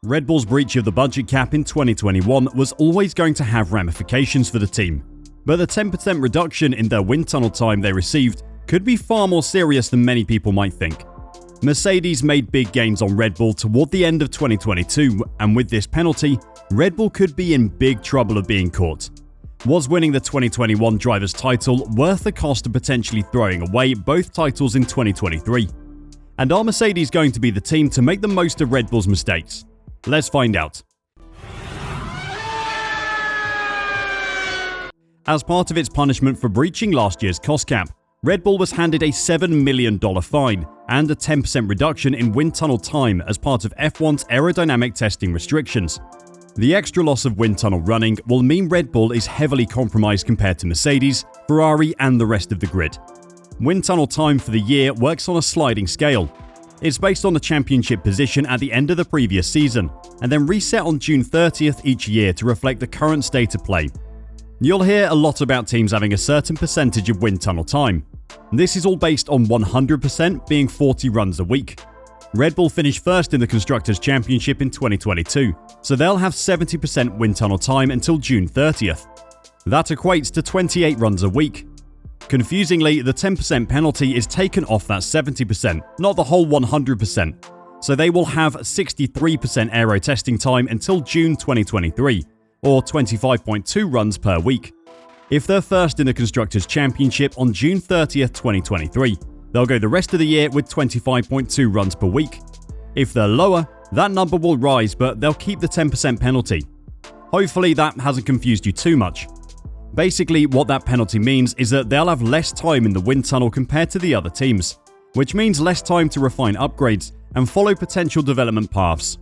Red Bull's breach of the budget cap in 2021 was always going to have ramifications for the team, but the 10% reduction in their wind tunnel time they received could be far more serious than many people might think. Mercedes made big gains on Red Bull toward the end of 2022, and with this penalty, Red Bull could be in big trouble of being caught. Was winning the 2021 drivers' title worth the cost of potentially throwing away both titles in 2023? And are Mercedes going to be the team to make the most of Red Bull's mistakes? Let's find out. As part of its punishment for breaching last year's cost cap, Red Bull was handed a $7 million fine and a 10% reduction in wind tunnel time as part of F1's aerodynamic testing restrictions. The extra loss of wind tunnel running will mean Red Bull is heavily compromised compared to Mercedes, Ferrari, and the rest of the grid. Wind tunnel time for the year works on a sliding scale. It's based on the championship position at the end of the previous season, and then reset on June 30th each year to reflect the current state of play. You'll hear a lot about teams having a certain percentage of wind tunnel time. This is all based on 100% being 40 runs a week. Red Bull finished first in the Constructors' Championship in 2022, so they'll have 70% wind tunnel time until June 30th. That equates to 28 runs a week. Confusingly, the 10% penalty is taken off that 70%, not the whole 100%, so they will have 63% aero testing time until June 2023, or 25.2 runs per week. If they're first in the Constructors' Championship on June 30th, 2023, they'll go the rest of the year with 25.2 runs per week. If they're lower, that number will rise, but they'll keep the 10% penalty. Hopefully that hasn't confused you too much. Basically, what that penalty means is that they'll have less time in the wind tunnel compared to the other teams, which means less time to refine upgrades and follow potential development paths.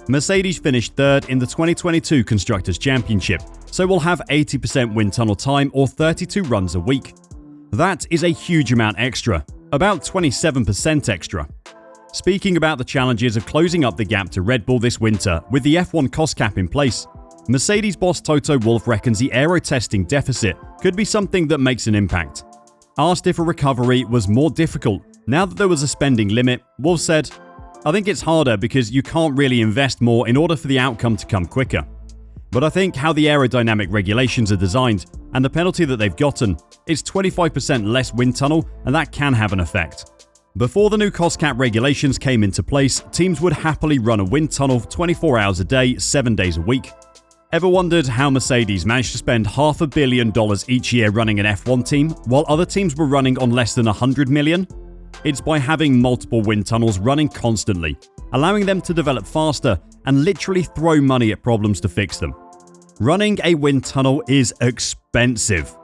Mercedes finished third in the 2022 Constructors' Championship, so will have 80% wind tunnel time or 32 runs a week. That is a huge amount extra, about 27% extra. Speaking about the challenges of closing up the gap to Red Bull this winter with the F1 cost cap in place, Mercedes boss Toto Wolff reckons the aero testing deficit could be something that makes an impact. Asked if a recovery was more difficult now that there was a spending limit, Wolff said, "I think it's harder because you can't really invest more in order for the outcome to come quicker. But I think how the aerodynamic regulations are designed and the penalty that they've gotten is 25% less wind tunnel, and that can have an effect." Before the new cost cap regulations came into place, teams would happily run a wind tunnel 24 hours a day, 7 days a week. Ever wondered how Mercedes managed to spend $500 million each year running an F1 team, while other teams were running on less than $100 million? It's by having multiple wind tunnels running constantly, allowing them to develop faster and literally throw money at problems to fix them. Running a wind tunnel is expensive.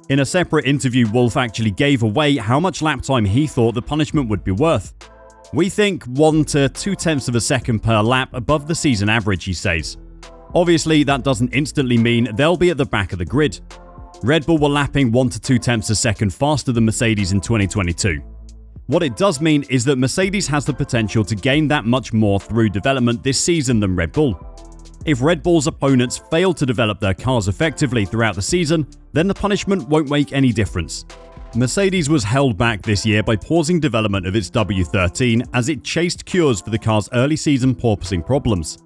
In a separate interview, Wolff actually gave away how much lap time he thought the punishment would be worth. "We think 1 to 2/10 of a second per lap above the season average," he says. Obviously, that doesn't instantly mean they'll be at the back of the grid. Red Bull were lapping 1 to 2/10 a second faster than Mercedes in 2022. What it does mean is that Mercedes has the potential to gain that much more through development this season than Red Bull. If Red Bull's opponents fail to develop their cars effectively throughout the season, then the punishment won't make any difference. Mercedes was held back this year by pausing development of its W13 as it chased cures for the car's early season porpoising problems.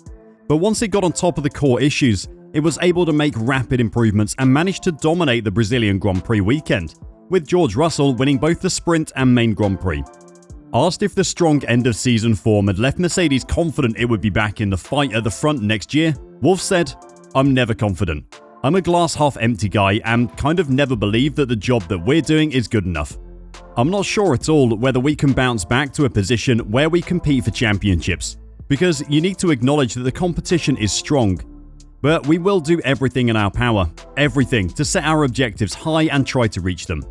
But once it got on top of the core issues, it was able to make rapid improvements and managed to dominate the Brazilian Grand Prix weekend, with George Russell winning both the sprint and main Grand Prix. Asked if the strong end-of-season form had left Mercedes confident it would be back in the fight at the front next year, Wolff said, "I'm never confident. I'm a glass-half-empty guy and kind of never believe that the job that we're doing is good enough. I'm not sure at all whether we can bounce back to a position where we compete for championships, because you need to acknowledge that the competition is strong. But we will do everything in our power, everything, to set our objectives high and try to reach them.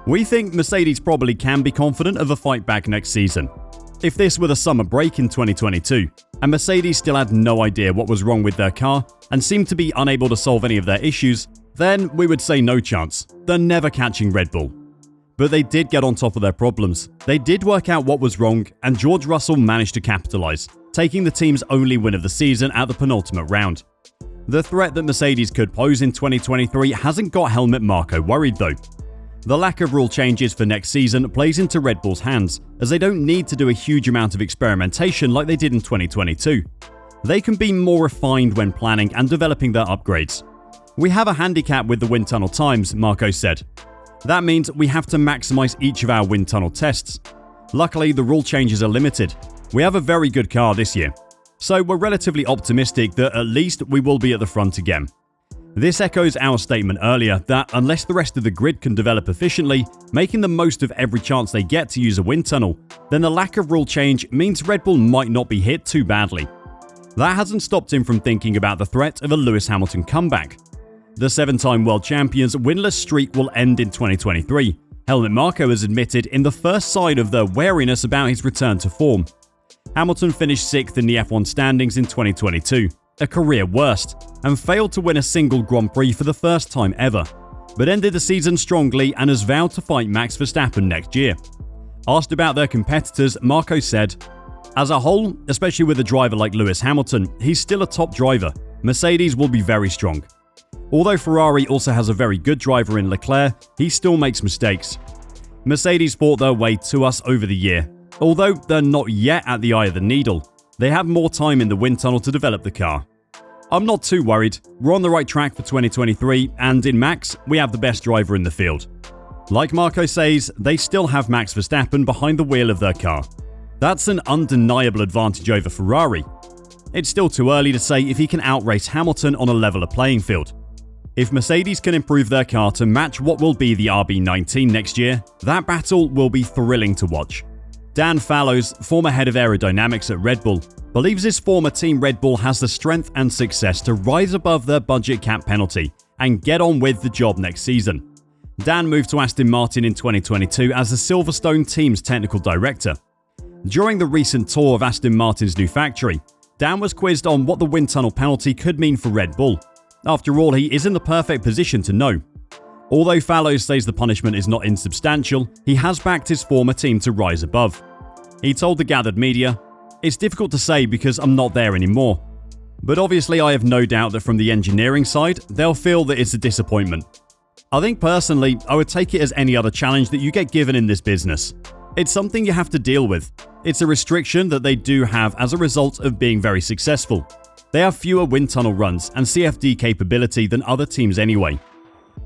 We think Mercedes probably can be confident of a fight back next season. If this were the summer break in 2022, and Mercedes still had no idea what was wrong with their car and seemed to be unable to solve any of their issues, then we would say no chance. They're never catching Red Bull. But they did get on top of their problems. They did work out what was wrong, and George Russell managed to capitalize, taking the team's only win of the season at the penultimate round. The threat that Mercedes could pose in 2023 hasn't got Helmut Marko worried though. The lack of rule changes for next season plays into Red Bull's hands, as they don't need to do a huge amount of experimentation like they did in 2022. They can be more refined when planning and developing their upgrades. We have a handicap with the wind tunnel times, Marco said. That means we have to maximize each of our wind tunnel tests. Luckily, the rule changes are limited. We have a very good car this year, so we're relatively optimistic that at least we will be at the front again. This echoes our statement earlier that unless the rest of the grid can develop efficiently, making the most of every chance they get to use a wind tunnel, then the lack of rule change means Red Bull might not be hit too badly. That hasn't stopped him from thinking about the threat of a Lewis Hamilton comeback. The 7-time world champion's winless streak will end in 2023. Helmut Marko has admitted in the first sign of the wariness about his return to form. Hamilton finished 6th in the F1 standings in 2022, a career worst, and failed to win a single Grand Prix for the first time ever, but ended the season strongly and has vowed to fight Max Verstappen next year. Asked about their competitors, Marko said, "As a whole, especially with a driver like Lewis Hamilton, he's still a top driver. Mercedes will be very strong. Although Ferrari also has a very good driver in Leclerc, he still makes mistakes. Mercedes fought their way to us over the year. Although they're not yet at the eye of the needle, they have more time in the wind tunnel to develop the car. I'm not too worried. We're on the right track for 2023, and in Max, we have the best driver in the field." Like Marko says, they still have Max Verstappen behind the wheel of their car. That's an undeniable advantage over Ferrari. It's still too early to say if he can outrace Hamilton on a leveler playing field. If Mercedes can improve their car to match what will be the RB19 next year, that battle will be thrilling to watch. Dan Fallows, former head of aerodynamics at Red Bull, believes his former team Red Bull has the strength and success to rise above their budget cap penalty and get on with the job next season. Dan moved to Aston Martin in 2022 as the Silverstone team's technical director. During the recent tour of Aston Martin's new factory, Dan was quizzed on what the wind tunnel penalty could mean for Red Bull. After all, he is in the perfect position to know. Although Fallows says the punishment is not insubstantial, he has backed his former team to rise above. He told the gathered media, "It's difficult to say because I'm not there anymore. But obviously I have no doubt that from the engineering side, they'll feel that it's a disappointment. I think personally, I would take it as any other challenge that you get given in this business. It's something you have to deal with. It's a restriction that they do have as a result of being very successful. They have fewer wind tunnel runs and CFD capability than other teams anyway.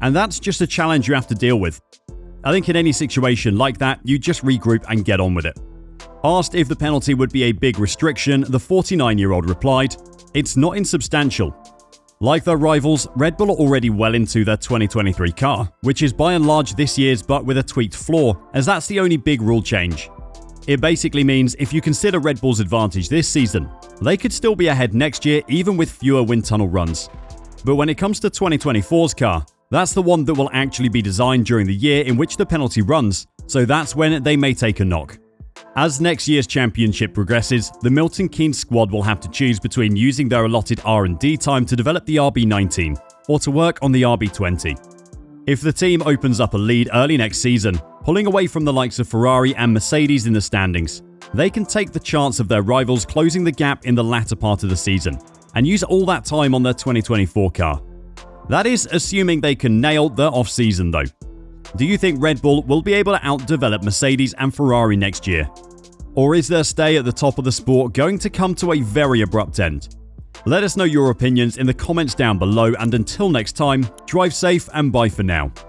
And that's just a challenge you have to deal with. I think in any situation like that, you just regroup and get on with it." Asked if the penalty would be a big restriction, the 49-year-old replied, "It's not insubstantial. Like their rivals, Red Bull are already well into their 2023 car, which is by and large this year's but with a tweaked floor, as that's the only big rule change. It basically means if you consider Red Bull's advantage this season, they could still be ahead next year even with fewer wind tunnel runs. But when it comes to 2024's car, that's the one that will actually be designed during the year in which the penalty runs, so that's when they may take a knock. As next year's championship progresses, the Milton Keynes squad will have to choose between using their allotted R&D time to develop the RB19 or to work on the RB20. If the team opens up a lead early next season, pulling away from the likes of Ferrari and Mercedes in the standings, they can take the chance of their rivals closing the gap in the latter part of the season and use all that time on their 2024 car. That is assuming they can nail their off-season though. Do you think Red Bull will be able to outdevelop Mercedes and Ferrari next year? Or is their stay at the top of the sport going to come to a very abrupt end? Let us know your opinions in the comments down below, and until next time, drive safe and bye for now.